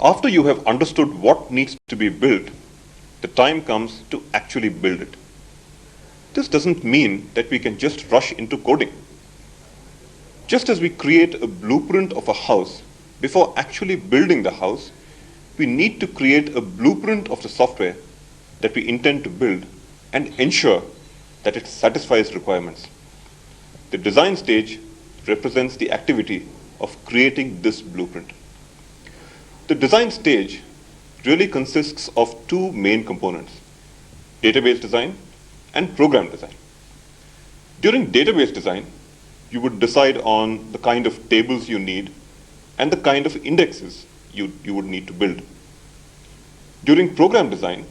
After you have understood what needs to be built, the time comes to actually build it. This doesn't mean that we can just rush into coding. Just as we create a blueprint of a house before actually building the house, we need to create a blueprint of the software that we intend to build and ensure that it satisfies requirements. The design stage represents the activity of creating this blueprint. The design stage really consists of two main components: database design and program design. During database design, you would decide on the kind of tables you need and the kind of indexes you would need to build. During program design,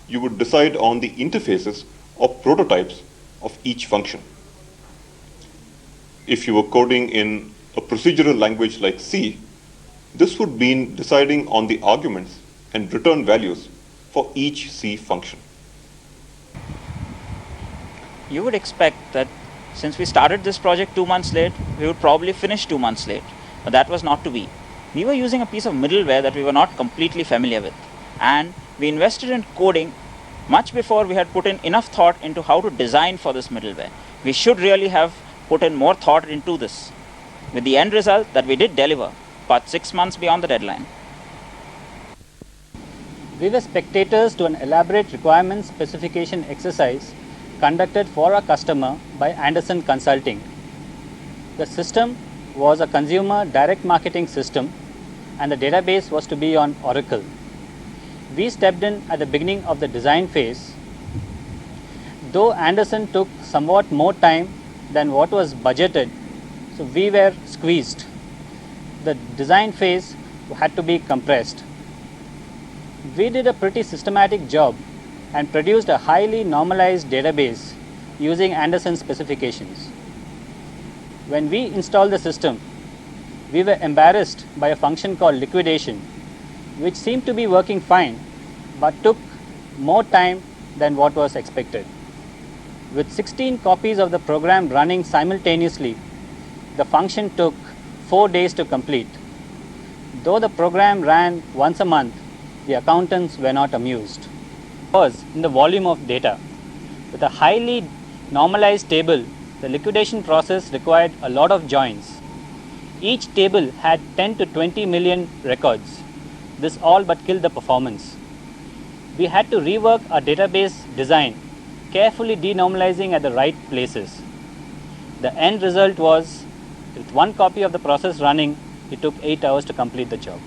you would decide on the interfaces or prototypes of each function. If you were coding in a procedural language like C, this would mean deciding on the arguments and return values for each C function. You would expect that since we started this project 2 months late, we would probably finish 2 months late. But that was not to be. We were using a piece of middleware that we were not completely familiar with. And we invested in coding much before we had put in enough thought into how to design for this middleware. We should really have put in more thought into this, with the end result that we did deliver, but 6 months beyond the deadline. We were spectators to an elaborate requirement specification exercise conducted for a customer by Andersen Consulting. The system was a consumer direct marketing system and the database was to be on Oracle. We stepped in at the beginning of the design phase. Though Andersen took somewhat more time than what was budgeted, so we were squeezed. The design phase had to be compressed. We did a pretty systematic job and produced a highly normalized database using Andersen specifications. When we installed the system, we were embarrassed by a function called liquidation, which seemed to be working fine but took more time than what was expected. With 16 copies of the program running simultaneously, the function took 4 days to complete. Though the program ran once a month, the accountants were not amused. Was in the volume of data. With a highly normalized table, the liquidation process required a lot of joins. Each table had 10 to 20 million records. This all but killed the performance. We had to rework our database design, carefully denormalizing at the right places. The end result was, with one copy of the process running, it took 8 hours to complete the job.